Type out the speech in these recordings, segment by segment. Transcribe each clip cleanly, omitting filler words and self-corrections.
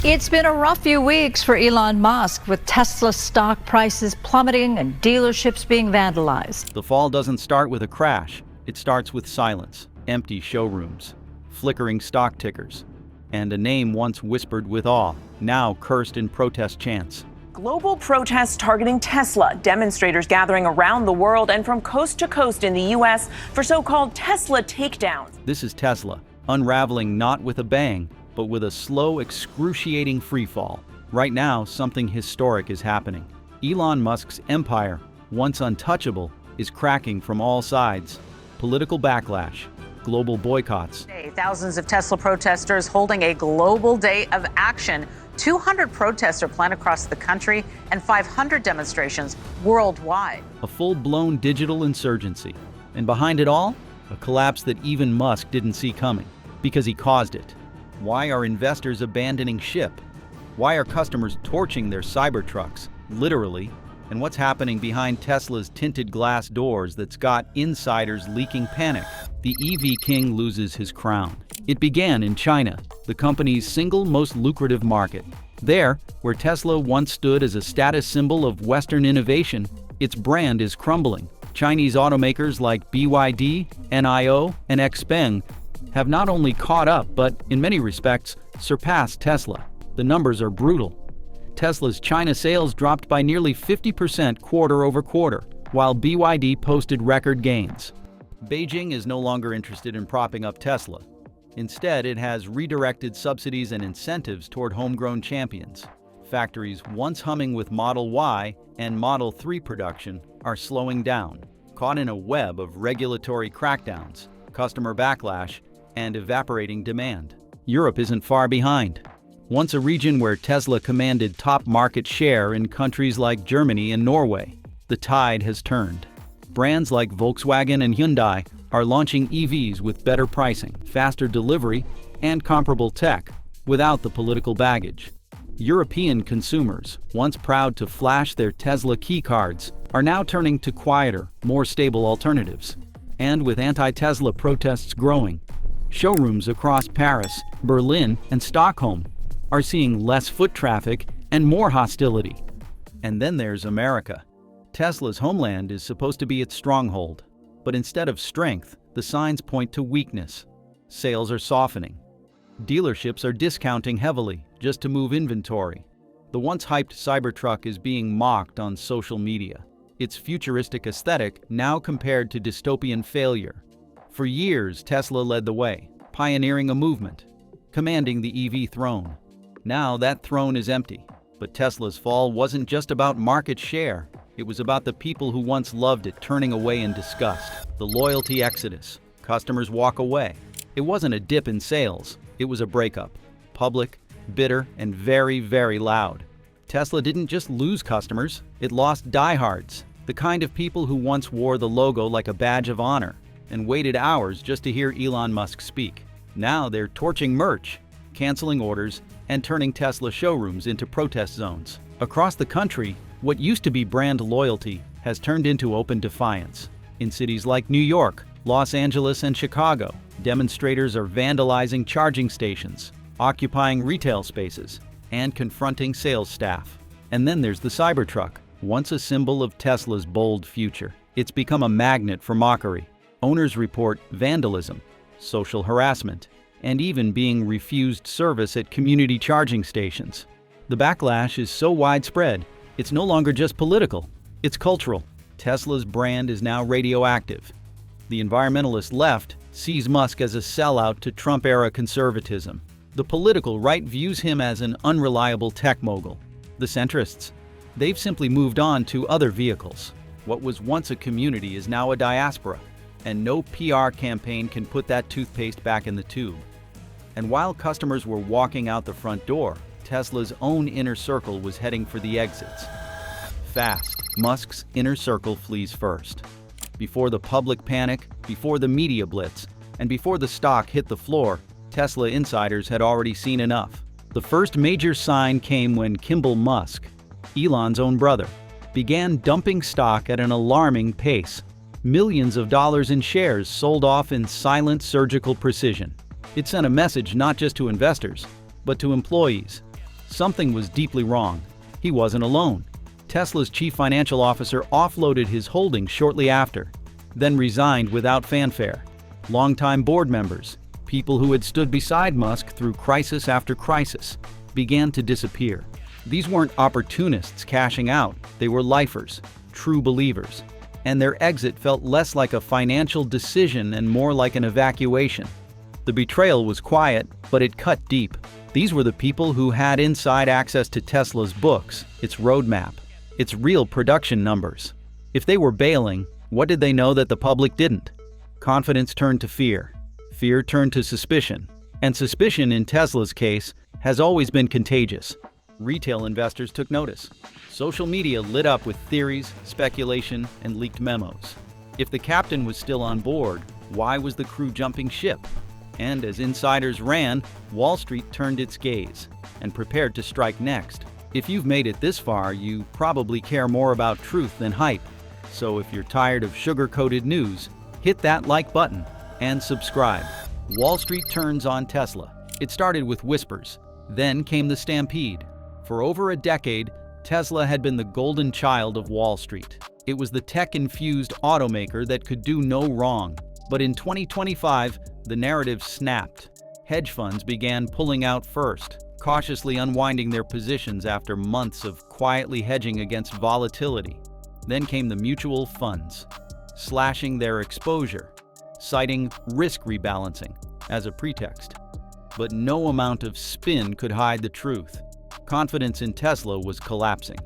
It's been a rough few weeks for Elon Musk, with Tesla stock prices plummeting and dealerships being vandalized. The fall doesn't start with a crash. It starts with silence, empty showrooms, flickering stock tickers, and a name once whispered with awe, now cursed in protest chants. Global protests targeting Tesla, demonstrators gathering around the world and from coast to coast in the U.S. for so-called Tesla takedowns. This is Tesla, unraveling not with a bang, but with a slow, excruciating freefall. Right now, something historic is happening. Elon Musk's empire, once untouchable, is cracking from all sides. Political backlash, global boycotts. Thousands of Tesla protesters holding a global day of action. 200 protests are planned across the country and 500 demonstrations worldwide. A full-blown digital insurgency. And behind it all, a collapse that even Musk didn't see coming, because he caused it. Why are investors abandoning ship? Why are customers torching their Cybertrucks, literally? And what's happening behind Tesla's tinted glass doors that's got insiders leaking panic? The EV king loses his crown. It began in China, the company's single most lucrative market. There, where Tesla once stood as a status symbol of Western innovation, its brand is crumbling. Chinese automakers like BYD, NIO, and XPeng have not only caught up, but, in many respects, surpassed Tesla. The numbers are brutal. Tesla's China sales dropped by nearly 50% quarter over quarter, while BYD posted record gains. Beijing is no longer interested in propping up Tesla. Instead, it has redirected subsidies and incentives toward homegrown champions. Factories once humming with Model Y and Model 3 production are slowing down, caught in a web of regulatory crackdowns, customer backlash, and evaporating demand. Europe isn't far behind. Once a region where Tesla commanded top market share in countries like Germany and Norway, the tide has turned. Brands like Volkswagen and Hyundai are launching EVs with better pricing, faster delivery, and comparable tech, without the political baggage. European consumers, once proud to flash their Tesla keycards, are now turning to quieter, more stable alternatives. And with anti-Tesla protests growing, showrooms across Paris, Berlin, and Stockholm are seeing less foot traffic and more hostility. And then there's America. Tesla's homeland is supposed to be its stronghold, but instead of strength, the signs point to weakness. Sales are softening. Dealerships are discounting heavily just to move inventory. The once hyped Cybertruck is being mocked on social media. Its futuristic aesthetic now compared to dystopian failure. For years, Tesla led the way, pioneering a movement, commanding the EV throne. Now that throne is empty. But Tesla's fall wasn't just about market share. It was about the people who once loved it turning away in disgust. The loyalty exodus. Customers walk away. It wasn't a dip in sales. It was a breakup. Public, bitter, and very, very loud. Tesla didn't just lose customers. It lost diehards. The kind of people who once wore the logo like a badge of honor and waited hours just to hear Elon Musk speak. Now they're torching merch, canceling orders, and turning Tesla showrooms into protest zones. Across the country, what used to be brand loyalty has turned into open defiance. In cities like New York, Los Angeles, and Chicago, demonstrators are vandalizing charging stations, occupying retail spaces, and confronting sales staff. And then there's the Cybertruck, once a symbol of Tesla's bold future. It's become a magnet for mockery. Owners report vandalism, social harassment, and even being refused service at community charging stations. The backlash is so widespread, it's no longer just political, it's cultural. Tesla's brand is now radioactive. The environmentalist left sees Musk as a sellout to Trump-era conservatism. The political right views him as an unreliable tech mogul. The centrists, they've simply moved on to other vehicles. What was once a community is now a diaspora, and no PR campaign can put that toothpaste back in the tube. And while customers were walking out the front door, Tesla's own inner circle was heading for the exits. Fast, Musk's inner circle flees first. Before the public panic, before the media blitz, and before the stock hit the floor, Tesla insiders had already seen enough. The first major sign came when Kimball Musk, Elon's own brother, began dumping stock at an alarming pace. Millions of dollars in shares sold off in silent surgical precision. It sent a message not just to investors, but to employees. Something was deeply wrong. He wasn't alone. Tesla's chief financial officer offloaded his holdings shortly after, then resigned without fanfare. Longtime board members, people who had stood beside Musk through crisis after crisis, began to disappear. These weren't opportunists cashing out, they were lifers, true believers. And their exit felt less like a financial decision and more like an evacuation. The betrayal was quiet, but it cut deep. These were the people who had inside access to Tesla's books, its roadmap, its real production numbers. If they were bailing, what did they know that the public didn't? Confidence turned to fear. Fear turned to suspicion. And suspicion in Tesla's case has always been contagious. Retail investors took notice. Social media lit up with theories, speculation, and leaked memos. If the captain was still on board, why was the crew jumping ship? And as insiders ran, Wall Street turned its gaze and prepared to strike next. If you've made it this far, you probably care more about truth than hype. So if you're tired of sugar-coated news, hit that like button and subscribe. Wall Street turns on Tesla. It started with whispers. Then came the stampede. For over a decade, Tesla had been the golden child of Wall Street. It was the tech-infused automaker that could do no wrong. But in 2025, the narrative snapped. Hedge funds began pulling out first, cautiously unwinding their positions after months of quietly hedging against volatility. Then came the mutual funds, slashing their exposure, citing risk rebalancing as a pretext. But no amount of spin could hide the truth. Confidence in Tesla was collapsing,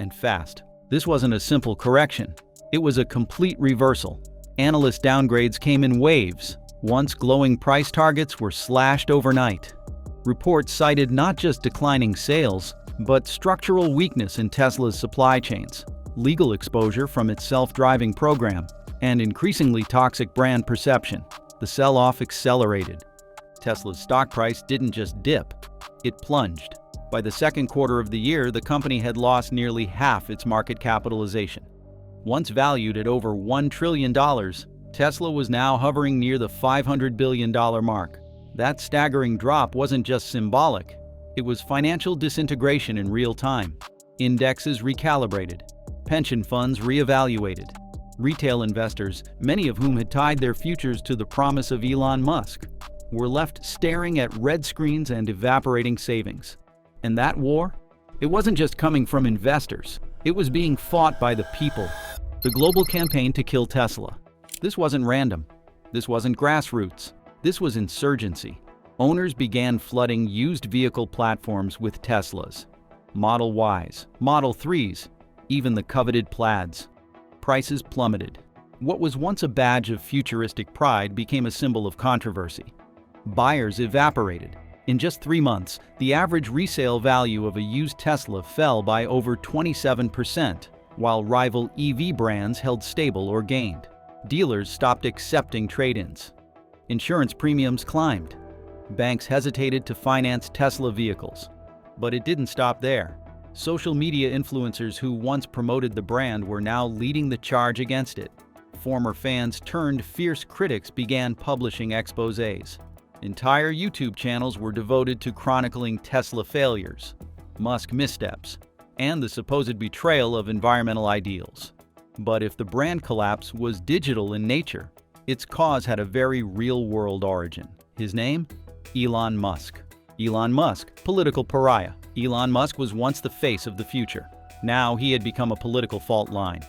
and fast. This wasn't a simple correction. It was a complete reversal. Analyst downgrades came in waves. Once glowing price targets were slashed overnight. Reports cited not just declining sales, but structural weakness in Tesla's supply chains, legal exposure from its self-driving program, and increasingly toxic brand perception. The sell-off accelerated. Tesla's stock price didn't just dip, it plunged. By the second quarter of the year, the company had lost nearly half its market capitalization. Once valued at over $1 trillion, Tesla was now hovering near the $500 billion mark. That staggering drop wasn't just symbolic, it was financial disintegration in real time. Indexes recalibrated, pension funds reevaluated. Retail investors, many of whom had tied their futures to the promise of Elon Musk, were left staring at red screens and evaporating savings. And that war? It wasn't just coming from investors. It was being fought by the people. The global campaign to kill Tesla. This wasn't random. This wasn't grassroots. This was insurgency. Owners began flooding used vehicle platforms with Teslas. Model Ys, Model 3s, even the coveted Plaids. Prices plummeted. What was once a badge of futuristic pride became a symbol of controversy. Buyers evaporated. In just 3 months, the average resale value of a used Tesla fell by over 27%, while rival EV brands held stable or gained. Dealers stopped accepting trade-ins. Insurance premiums climbed. Banks hesitated to finance Tesla vehicles. But it didn't stop there. Social media influencers who once promoted the brand were now leading the charge against it. Former fans turned fierce critics began publishing exposés. Entire YouTube channels were devoted to chronicling Tesla failures, Musk missteps, and the supposed betrayal of environmental ideals. But if the brand collapse was digital in nature, its cause had a very real-world origin. His name? Elon Musk. Elon Musk, political pariah. Elon Musk was once the face of the future. Now he had become a political fault line.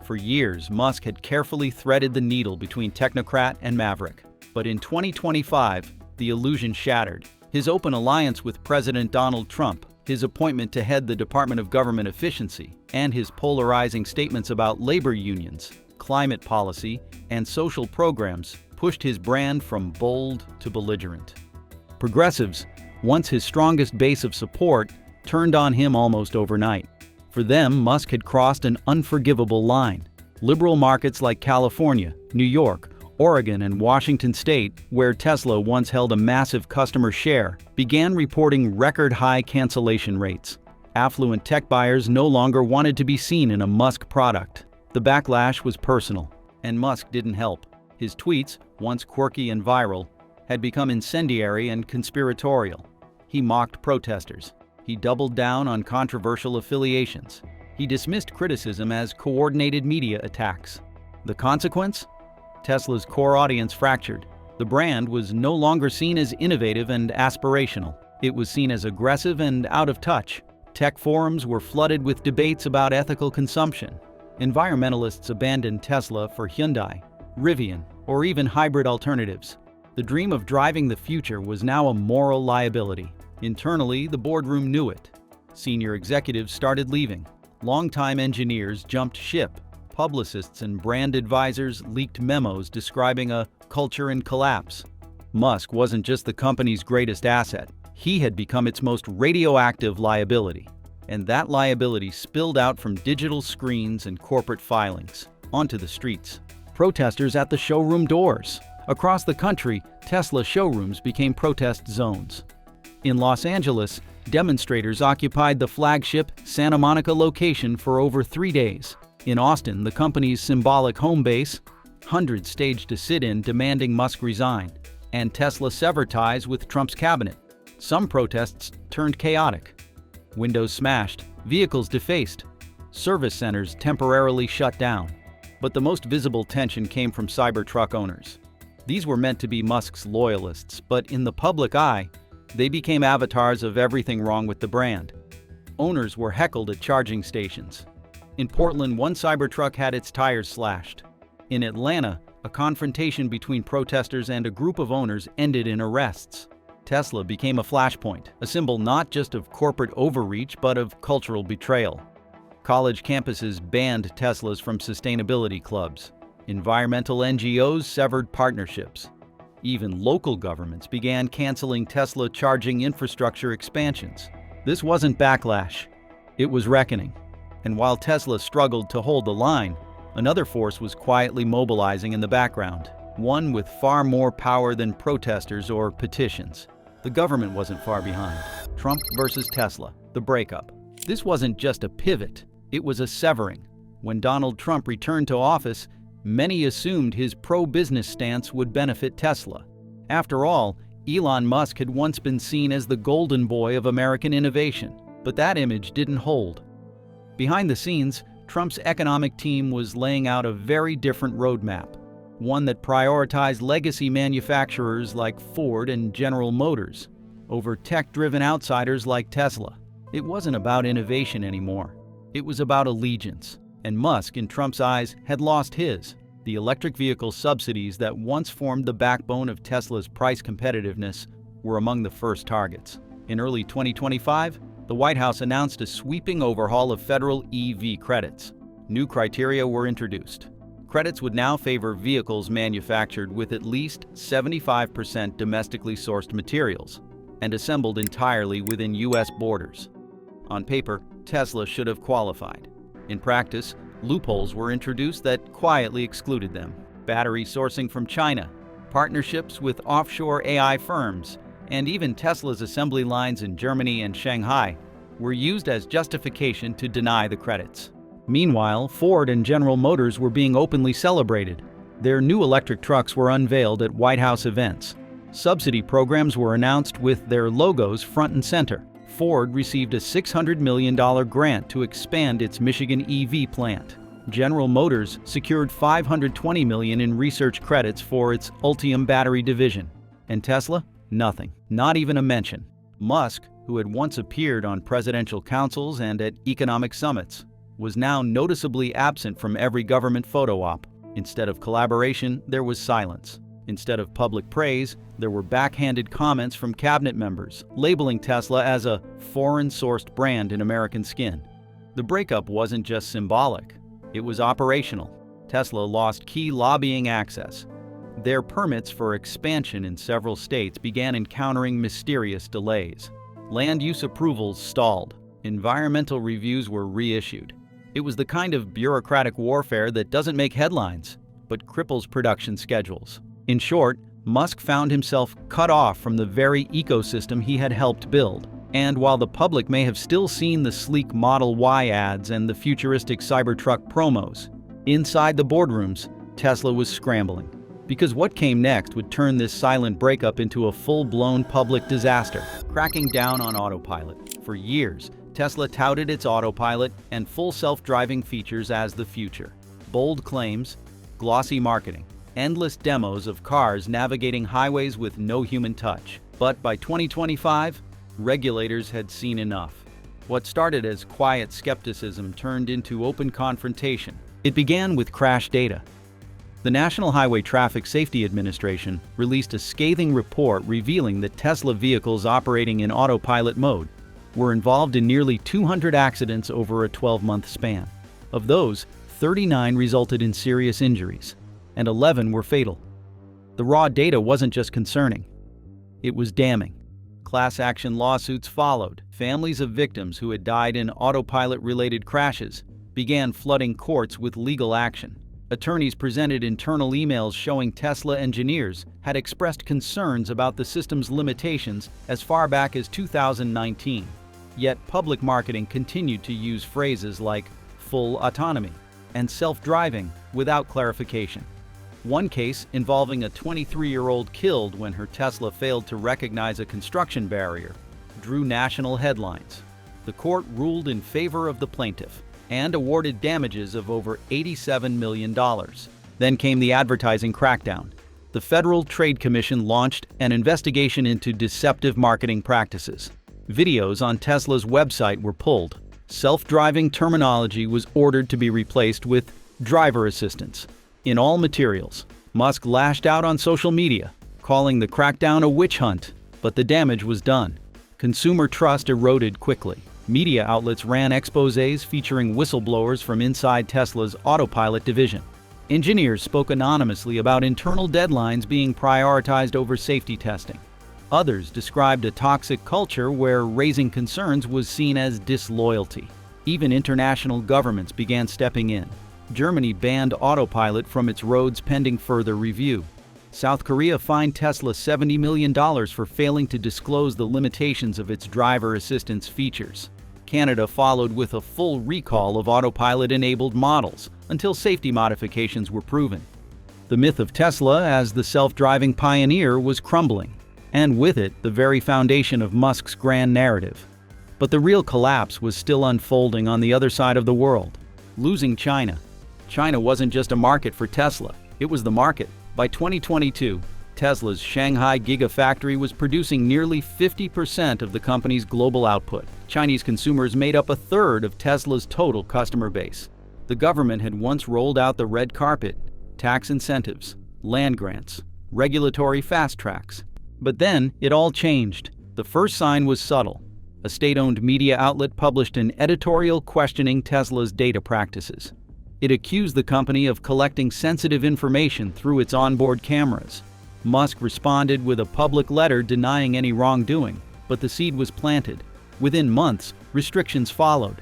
For years, Musk had carefully threaded the needle between technocrat and maverick. But in 2025, the illusion shattered. His open alliance with President Donald Trump, his appointment to head the Department of Government Efficiency, and his polarizing statements about labor unions, climate policy, and social programs pushed his brand from bold to belligerent. Progressives, once his strongest base of support, turned on him almost overnight. For them, Musk had crossed an unforgivable line. Liberal markets like California, New York, Oregon, and Washington State, where Tesla once held a massive customer share, began reporting record-high cancellation rates. Affluent tech buyers no longer wanted to be seen in a Musk product. The backlash was personal, and Musk didn't help. His tweets, once quirky and viral, had become incendiary and conspiratorial. He mocked protesters. He doubled down on controversial affiliations. He dismissed criticism as coordinated media attacks. The consequence? Tesla's core audience fractured. The brand was no longer seen as innovative and aspirational. It was seen as aggressive and out of touch. Tech forums were flooded with debates about ethical consumption. Environmentalists abandoned Tesla for Hyundai, Rivian, or even hybrid alternatives. The dream of driving the future was now a moral liability. Internally, the boardroom knew it. Senior executives started leaving. Longtime engineers jumped ship. Publicists and brand advisors leaked memos describing a culture in collapse. Musk wasn't just the company's greatest asset. He had become its most radioactive liability. And that liability spilled out from digital screens and corporate filings onto the streets. Protesters at the showroom doors. Across the country, Tesla showrooms became protest zones. In Los Angeles, demonstrators occupied the flagship Santa Monica location for over 3 days. In Austin, the company's symbolic home base, hundreds staged a sit-in demanding Musk resign, and Tesla sever ties with Trump's cabinet. Some protests turned chaotic. Windows smashed, vehicles defaced, service centers temporarily shut down. But the most visible tension came from Cybertruck owners. These were meant to be Musk's loyalists, but in the public eye, they became avatars of everything wrong with the brand. Owners were heckled at charging stations. In Portland, one Cybertruck had its tires slashed. In Atlanta, a confrontation between protesters and a group of owners ended in arrests. Tesla became a flashpoint, a symbol not just of corporate overreach but of cultural betrayal. College campuses banned Teslas from sustainability clubs. Environmental NGOs severed partnerships. Even local governments began canceling Tesla charging infrastructure expansions. This wasn't backlash, it was reckoning. And while Tesla struggled to hold the line, another force was quietly mobilizing in the background, one with far more power than protesters or petitions. The government wasn't far behind. Trump versus Tesla, the breakup. This wasn't just a pivot, it was a severing. When Donald Trump returned to office, many assumed his pro-business stance would benefit Tesla. After all, Elon Musk had once been seen as the golden boy of American innovation, but that image didn't hold. Behind the scenes, Trump's economic team was laying out a very different roadmap, one that prioritized legacy manufacturers like Ford and General Motors over tech-driven outsiders like Tesla. It wasn't about innovation anymore. It was about allegiance. And Musk, in Trump's eyes, had lost his. The electric vehicle subsidies that once formed the backbone of Tesla's price competitiveness were among the first targets. In early 2025, the White House announced a sweeping overhaul of federal EV credits. New criteria were introduced. Credits would now favor vehicles manufactured with at least 75% domestically sourced materials and assembled entirely within U.S. borders. On paper, Tesla should have qualified. In practice, loopholes were introduced that quietly excluded them. Battery sourcing from China, partnerships with offshore AI firms, and even Tesla's assembly lines in Germany and Shanghai were used as justification to deny the credits. Meanwhile, Ford and General Motors were being openly celebrated. Their new electric trucks were unveiled at White House events. Subsidy programs were announced with their logos front and center. Ford received a $600 million grant to expand its Michigan EV plant. General Motors secured $520 million in research credits for its Ultium battery division. And Tesla? Nothing. Not even a mention. Musk, who had once appeared on presidential councils and at economic summits, was now noticeably absent from every government photo op. Instead of collaboration, there was silence. Instead of public praise, there were backhanded comments from cabinet members, labeling Tesla as a foreign-sourced brand in American skin. The breakup wasn't just symbolic, it was operational. Tesla lost key lobbying access. Their permits for expansion in several states began encountering mysterious delays. Land use approvals stalled. Environmental reviews were reissued. It was the kind of bureaucratic warfare that doesn't make headlines, but cripples production schedules. In short, Musk found himself cut off from the very ecosystem he had helped build. And while the public may have still seen the sleek Model Y ads and the futuristic Cybertruck promos, inside the boardrooms, Tesla was scrambling. Because what came next would turn this silent breakup into a full-blown public disaster. Cracking down on Autopilot. For years, Tesla touted its autopilot and full self-driving features as the future. Bold claims, glossy marketing, endless demos of cars navigating highways with no human touch. But by 2025, regulators had seen enough. What started as quiet skepticism turned into open confrontation. It began with crash data. The National Highway Traffic Safety Administration released a scathing report revealing that Tesla vehicles operating in autopilot mode were involved in nearly 200 accidents over a 12-month span. Of those, 39 resulted in serious injuries, and 11 were fatal. The raw data wasn't just concerning, it was damning. Class action lawsuits followed. Families of victims who had died in autopilot-related crashes began flooding courts with legal action. Attorneys presented internal emails showing Tesla engineers had expressed concerns about the system's limitations as far back as 2019. Yet public marketing continued to use phrases like full autonomy and self-driving without clarification. One case involving a 23-year-old killed when her Tesla failed to recognize a construction barrier drew national headlines. The court ruled in favor of the plaintiff and awarded damages of over $87 million. Then came the advertising crackdown. The Federal Trade Commission launched an investigation into deceptive marketing practices. Videos on Tesla's website were pulled. Self-driving terminology was ordered to be replaced with driver assistance in all materials. Musk lashed out on social media, calling the crackdown a witch hunt, but the damage was done. Consumer trust eroded quickly. Media outlets ran exposés featuring whistleblowers from inside Tesla's Autopilot division. Engineers spoke anonymously about internal deadlines being prioritized over safety testing. Others described a toxic culture where raising concerns was seen as disloyalty. Even international governments began stepping in. Germany banned autopilot from its roads pending further review. South Korea fined Tesla $70 million for failing to disclose the limitations of its driver assistance features. Canada followed with a full recall of autopilot-enabled models until safety modifications were proven. The myth of Tesla as the self-driving pioneer was crumbling, and with it, the very foundation of Musk's grand narrative. But the real collapse was still unfolding on the other side of the world. Losing China. China wasn't just a market for Tesla, it was the market. By 2022, Tesla's Shanghai Gigafactory was producing nearly 50% of the company's global output. Chinese consumers made up a third of Tesla's total customer base. The government had once rolled out the red carpet, tax incentives, land grants, regulatory fast tracks. But then it all changed. The first sign was subtle. A state-owned media outlet published an editorial questioning Tesla's data practices. It accused the company of collecting sensitive information through its onboard cameras. Musk responded with a public letter denying any wrongdoing, but the seed was planted. Within months, restrictions followed.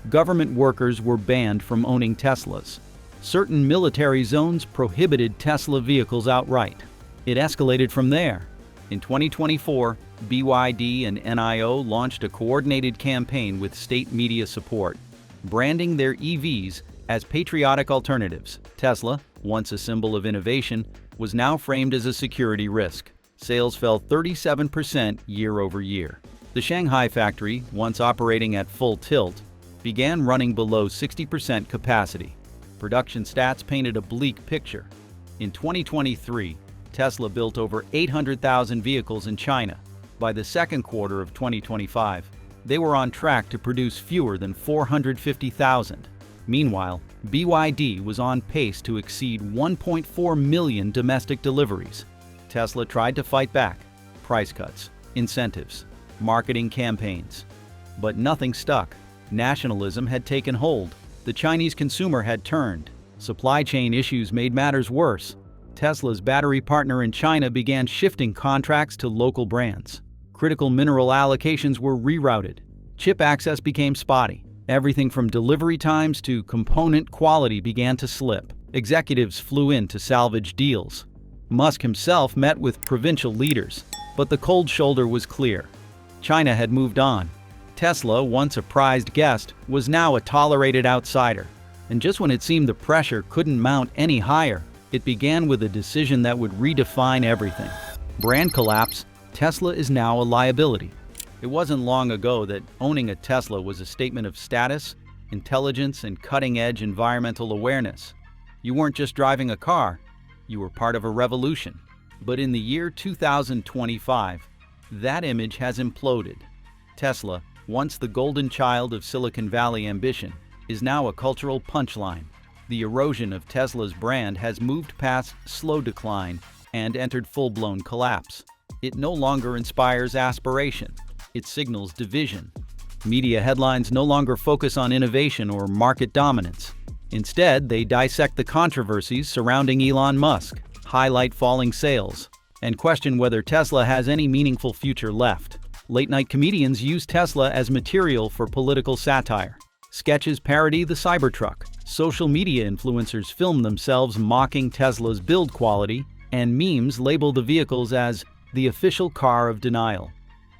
Government workers were banned from owning Teslas. Certain military zones prohibited Tesla vehicles outright. It escalated from there. In 2024, BYD and NIO launched a coordinated campaign with state media support, branding their EVs as patriotic alternatives. Tesla, once a symbol of innovation, was now framed as a security risk. Sales fell 37% year over year. The Shanghai factory, once operating at full tilt, began running below 60% capacity. Production stats painted a bleak picture. In 2023, Tesla built over 800,000 vehicles in China. By the second quarter of 2025, they were on track to produce fewer than 450,000. Meanwhile, BYD was on pace to exceed 1.4 million domestic deliveries. Tesla tried to fight back. Price cuts, incentives, marketing campaigns. But nothing stuck. Nationalism had taken hold. The Chinese consumer had turned. Supply chain issues made matters worse. Tesla's battery partner in China began shifting contracts to local brands. Critical mineral allocations were rerouted. Chip access became spotty. Everything from delivery times to component quality began to slip. Executives flew in to salvage deals. Musk himself met with provincial leaders, but the cold shoulder was clear. China had moved on. Tesla, once a prized guest, was now a tolerated outsider. And just when it seemed the pressure couldn't mount any higher, it began with a decision that would redefine everything. Brand collapse. Tesla is now a liability. It wasn't long ago that owning a Tesla was a statement of status, intelligence, and cutting-edge environmental awareness. You weren't just driving a car, you were part of a revolution. But in the year 2025, that image has imploded. Tesla, once the golden child of Silicon Valley ambition, is now a cultural punchline. The erosion of Tesla's brand has moved past slow decline and entered full-blown collapse. It no longer inspires aspiration. It signals division. Media headlines no longer focus on innovation or market dominance. Instead, they dissect the controversies surrounding Elon Musk, highlight falling sales, and question whether Tesla has any meaningful future left. Late-night comedians use Tesla as material for political satire. Sketches parody the Cybertruck. Social media influencers film themselves mocking Tesla's build quality, and memes label the vehicles as the official car of denial.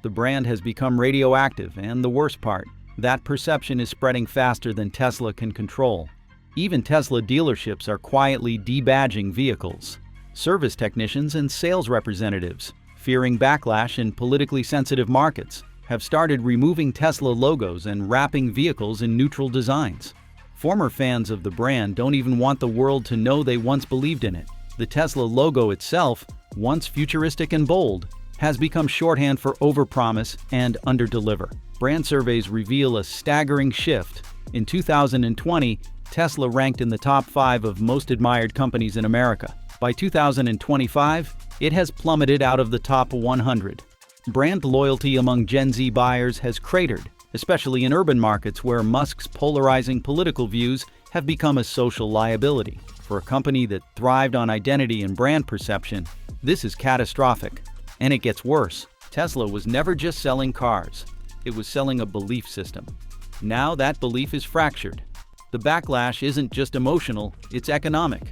The brand has become radioactive, and the worst part, that perception is spreading faster than Tesla can control. Even Tesla dealerships are quietly debadging vehicles. Service technicians and sales representatives, fearing backlash in politically sensitive markets, have started removing Tesla logos and wrapping vehicles in neutral designs. Former fans of the brand don't even want the world to know they once believed in it. The Tesla logo itself, once futuristic and bold, has become shorthand for overpromise and underdeliver. Brand surveys reveal a staggering shift. In 2020, Tesla ranked in the top 5 of most admired companies in America. By 2025, it has plummeted out of the top 100. Brand loyalty among Gen Z buyers has cratered, especially in urban markets where Musk's polarizing political views have become a social liability. For a company that thrived on identity and brand perception, this is catastrophic. And it gets worse. Tesla was never just selling cars. It was selling a belief system. Now that belief is fractured. The backlash isn't just emotional, it's economic.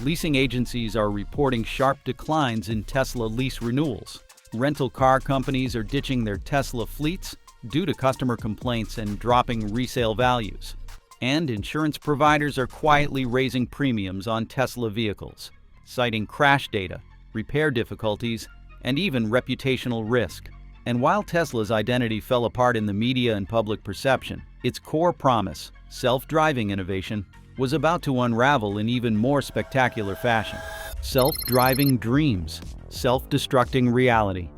Leasing agencies are reporting sharp declines in Tesla lease renewals. Rental car companies are ditching their Tesla fleets due to customer complaints and dropping resale values. And insurance providers are quietly raising premiums on Tesla vehicles, citing crash data, repair difficulties, and even reputational risk. And while Tesla's identity fell apart in the media and public perception, its core promise, self-driving innovation, was about to unravel in even more spectacular fashion. Self-driving dreams, self-destructing reality.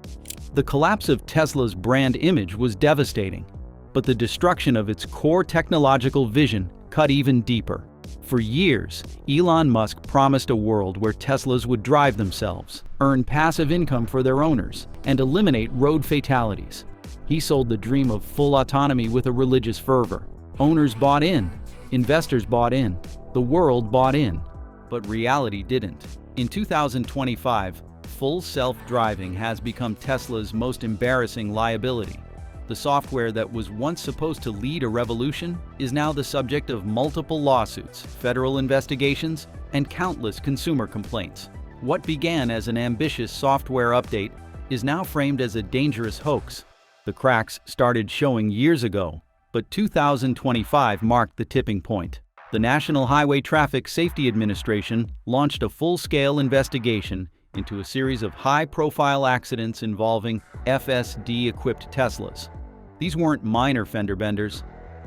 The collapse of Tesla's brand image was devastating, but the destruction of its core technological vision cut even deeper. For years, Elon Musk promised a world where Teslas would drive themselves, earn passive income for their owners, and eliminate road fatalities. He sold the dream of full autonomy with a religious fervor. Owners bought in, investors bought in, the world bought in, but reality didn't. In 2025, full self-driving has become Tesla's most embarrassing liability. The software that was once supposed to lead a revolution is now the subject of multiple lawsuits, federal investigations, and countless consumer complaints. What began as an ambitious software update is now framed as a dangerous hoax. The cracks started showing years ago, but 2025 marked the tipping point. The National Highway Traffic Safety Administration launched a full-scale investigation into a series of high-profile accidents involving FSD-equipped Teslas. These weren't minor fender benders,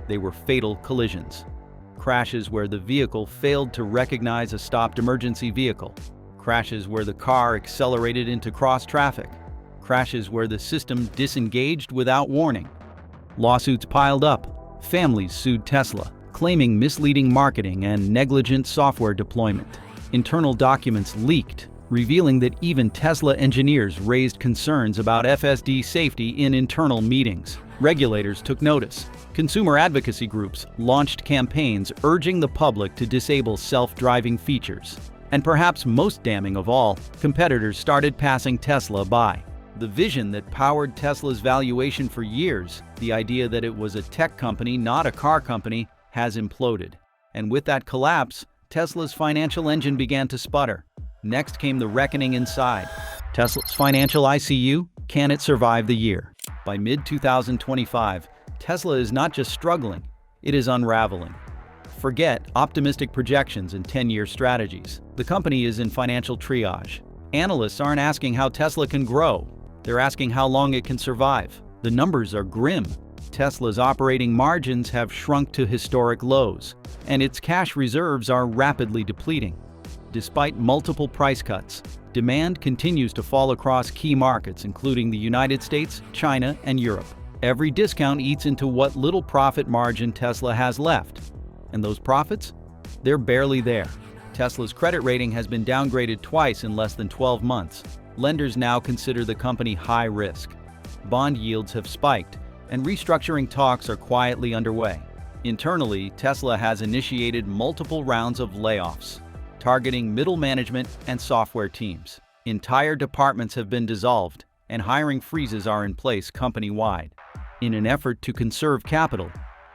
they were fatal collisions. Crashes where the vehicle failed to recognize a stopped emergency vehicle. Crashes where the car accelerated into cross-traffic. Crashes where the system disengaged without warning. Lawsuits piled up. Families sued Tesla, claiming misleading marketing and negligent software deployment. Internal documents leaked, revealing that even Tesla engineers raised concerns about FSD safety in internal meetings. Regulators took notice. Consumer advocacy groups launched campaigns urging the public to disable self-driving features. And perhaps most damning of all, competitors started passing Tesla by. The vision that powered Tesla's valuation for years, the idea that it was a tech company, not a car company, has imploded. And with that collapse, Tesla's financial engine began to sputter. Next came the reckoning inside. Tesla's Financial ICU, can it survive the year? By mid-2025, Tesla is not just struggling, it is unraveling. Forget optimistic projections and 10-year strategies. The company is in financial triage. Analysts aren't asking how Tesla can grow. They're asking how long it can survive. The numbers are grim. Tesla's operating margins have shrunk to historic lows, and its cash reserves are rapidly depleting. Despite multiple price cuts, demand continues to fall across key markets, including the United States, China, and Europe. Every discount eats into what little profit margin Tesla has left. And those profits? They're barely there. Tesla's credit rating has been downgraded twice in less than 12 months. Lenders now consider the company high risk. Bond yields have spiked, and restructuring talks are quietly underway. Internally, Tesla has initiated multiple rounds of layoffs, targeting middle management and software teams. Entire departments have been dissolved, and hiring freezes are in place company-wide. In an effort to conserve capital,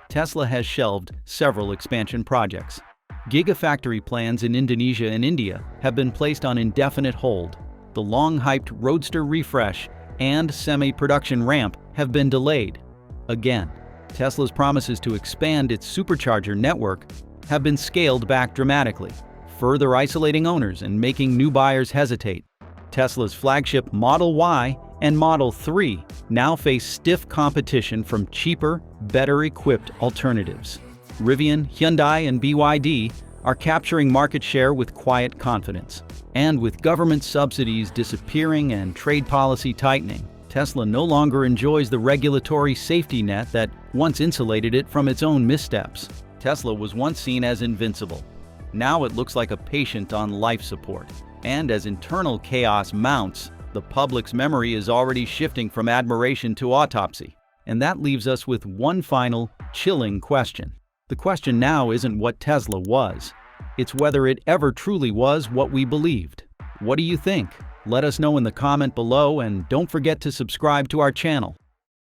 Tesla has shelved several expansion projects. Gigafactory plans in Indonesia and India have been placed on indefinite hold. The long-hyped Roadster refresh and semi-production ramp have been delayed. Again, Tesla's promises to expand its supercharger network have been scaled back dramatically, further isolating owners and making new buyers hesitate. Tesla's flagship Model Y and Model 3 now face stiff competition from cheaper, better-equipped alternatives. Rivian, Hyundai, and BYD are capturing market share with quiet confidence. And with government subsidies disappearing and trade policy tightening, Tesla no longer enjoys the regulatory safety net that once insulated it from its own missteps. Tesla was once seen as invincible. Now it looks like a patient on life support. And as internal chaos mounts, the public's memory is already shifting from admiration to autopsy. And that leaves us with one final, chilling question. The question now isn't what Tesla was. It's whether it ever truly was what we believed. What do you think? Let us know in the comment below, and don't forget to subscribe to our channel.